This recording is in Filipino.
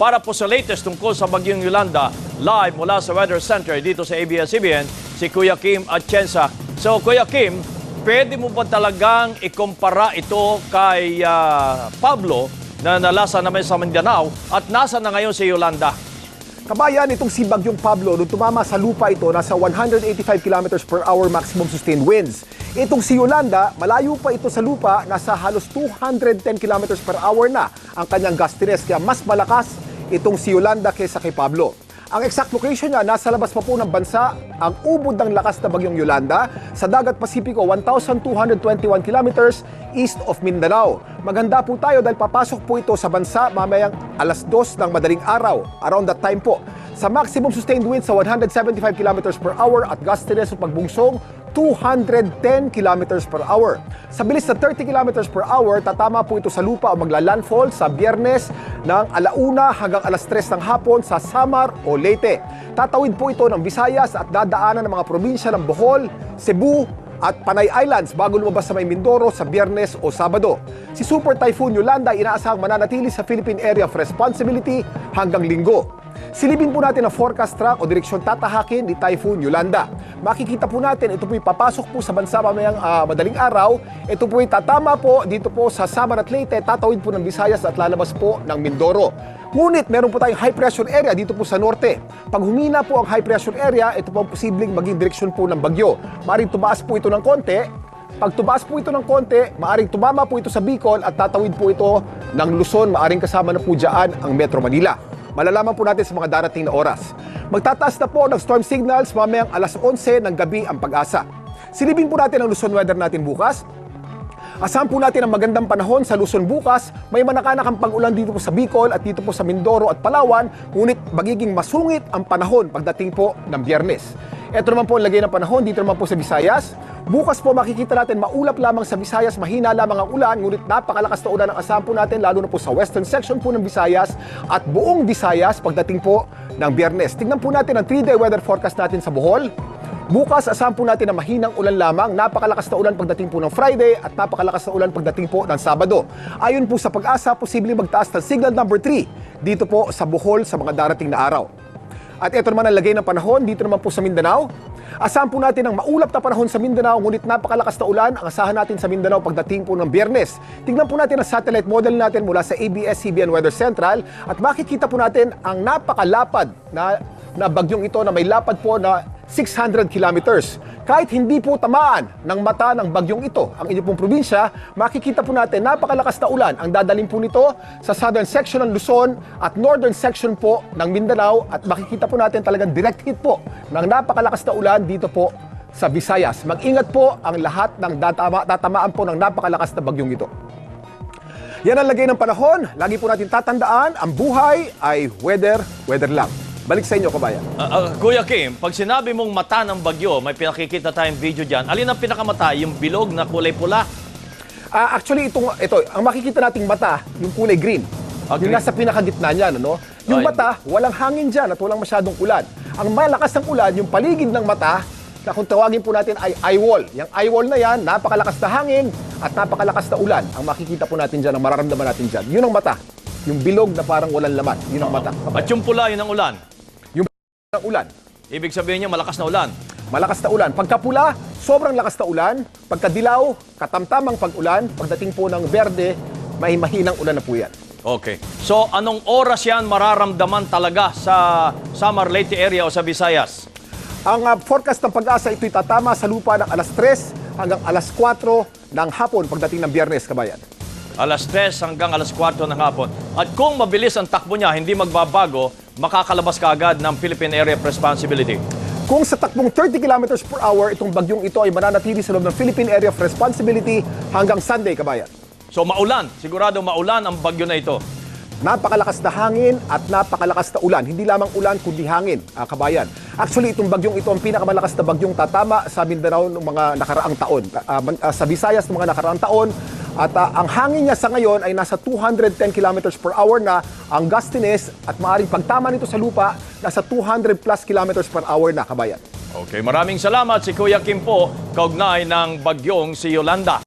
Para po sa latest tungkol sa Bagyong Yolanda, live mula sa Weather Center dito sa ABS-CBN, si Kuya Kim Atienza. So Kuya Kim, pwede mo ba talagang ikumpara ito kay Pablo na nalasa naman sa Mindanao at nasa na ngayon si Yolanda? Kabayan, itong si Bagyong Pablo, nung tumama sa lupa ito, nasa 185 km per hour maximum sustained winds. Itong si Yolanda, malayo pa ito sa lupa, nasa halos 210 km per hour na ang kanyang gustiness, kaya mas malakas itong si Yolanda kaysa kay Pablo. Ang exact location niya, nasa labas pa po ng bansa, ang ubod ng lakas na Bagyong Yolanda sa Dagat Pasipiko, 1,221 kilometers east of Mindanao. Maganda po tayo dahil papasok po ito sa bansa mamayang alas 2 ng madaling araw, around that time po. Sa maximum sustained wind sa 175 kilometers per hour at gustiness o pagbungsong 210 kilometers per hour. Sa bilis na 30 kilometers per hour, tatama po ito sa lupa o magla-landfall sa Biyernes ng alauna hanggang alas 3 ng hapon sa Samar o Leyte. Tatawid po ito ng Visayas at dadaanan ng mga probinsya ng Bohol, Cebu at Panay Islands bago lumabas sa may Mindoro sa Biyernes o Sabado. Si Super Typhoon Yolanda inaasahang mananatili sa Philippine Area of Responsibility hanggang Linggo. Silipin po natin ang forecast track o direksyon tatahakin ni Typhoon Yolanda. Makikita po natin, ito po'y papasok po sa bansa mamayang madaling araw. Ito po'y tatama po dito po sa Samar at Leyte, tatawid po ng Visayas at lalabas po ng Mindoro. Ngunit meron po tayong high pressure area dito po sa norte. Pag humina po ang high pressure area, ito po ang posibleng maging direksyon po ng bagyo. Maaaring tumaas po ito ng konti. Pag tumaas po ito ng konti, maaaring tumama po ito sa Bicol at tatawid po ito ng Luzon. Maaaring kasama na po dyan ang Metro Manila. Malalaman po natin sa mga darating na oras. Magtataas na po ng storm signals mamayang alas 11 ng gabi ang Pag-asa. Silipin po natin ang Luzon weather natin bukas. Asahan po natin ang magandang panahon sa Luzon bukas. May manakanakang pag-ulan dito po sa Bicol at dito po sa Mindoro at Palawan. Ngunit magiging masungit ang panahon pagdating po ng Biyernes. Ito naman po ang lagay ng panahon dito naman po sa Visayas. Bukas po makikita natin maulap lamang sa Visayas, mahina lamang ang ulan, ngunit napakalakas na ulan ang asahan po natin lalo na po sa western section po ng Visayas at buong Visayas pagdating po ng Biyernes. Tingnan po natin ang 3-day weather forecast natin sa Bohol. Bukas, asahan po natin na mahinang ulan lamang, napakalakas na ulan pagdating po ng Friday at napakalakas na ulan pagdating po ng Sabado. Ayon po sa Pag-asa, posibleng magtaas ng signal number 3 dito po sa Bohol sa mga darating na araw. At ito naman ang lagay ng panahon dito naman po sa Mindanao. Asahan po natin ang maulap na panahon sa Mindanao, ngunit napakalakas na ulan ang asahan natin sa Mindanao pagdating po ng Biyernes. Tingnan po natin ang satellite model natin mula sa ABS-CBN Weather Central at makikita po natin ang napakalapad na bagyong ito na may lapad po na 600 kilometers. Kahit hindi po tamaan ng mata ng bagyong ito ang inyong pong probinsya, makikita po natin napakalakas na ulan ang dadaling po nito sa southern section ng Luzon at northern section po ng Mindanao at makikita po natin talagang direct hit po ng napakalakas na ulan dito po sa Visayas. Mag-ingat po ang lahat ng tatamaan po ng napakalakas na bagyong ito. Yan ang lagay ng panahon. Lagi po natin tatandaan, ang buhay ay weather lang. Balik sa inyo, kabayan. Kuya Kim, pag sinabi mong mata ng bagyo, may pinakikita tayong video dyan. Alin ang pinakamata? Yung bilog na kulay pula? Actually, ito, ang makikita nating mata, yung kulay green. Yung Green. nasa pinakagitna niyan, ano? Yung mata, walang hangin dyan at walang masyadong ulan. Ang malakas ng ulan, yung paligid ng mata, na kung tawagin po natin ay eye wall. Yung eye wall na yan, napakalakas na hangin at napakalakas na ulan. Ang makikita po natin dyan, ang mararamdaman natin dyan, yun ang mata. Yung bilog na parang walang laman, yun ang mata. At yung pula, yun ang ulan? Ang ulan. Ibig sabihin niya, malakas na ulan. Malakas na ulan. Pagkapula, sobrang lakas na ulan. Pagkadilaw, katamtamang pag-ulan. Pagdating po ng berde, may mahinang ulan na po yan. Okay. So, anong oras yan mararamdaman talaga sa Samar Leyte area o sa Visayas? Ang forecast ng Pag-asa, ito'y tatama sa lupa ng alas 3 hanggang alas 4 ng hapon pagdating ng Biyernes, kabayan. Alas 3 hanggang alas 4 ng hapon. At kung mabilis ang takbo niya, hindi magbabago, makakalabas ka agad ng Philippine Area of Responsibility. Kung sa takbong 30 kilometers per hour, itong bagyong ito ay mananatili sa loob ng Philippine Area of Responsibility hanggang Sunday, kabayan. So maulan, sigurado maulan ang bagyo na ito. Napakalakas na hangin at napakalakas na ulan. Hindi lamang ulan, kundi hangin, kabayan. Actually, itong bagyong ito ang pinakamalakas na bagyong tatama sa Mindanao ng mga nakaraang taon. Sa Visayas ng mga nakaraang taon. At ang hangin niya sa ngayon ay nasa 210 kilometers per hour na ang gustiness at maaaring pagtama nito sa lupa nasa 200 plus kilometers per hour na, kabayan. Okay, maraming salamat si Kuya Kim po, kaugnay ng bagyong si Yolanda.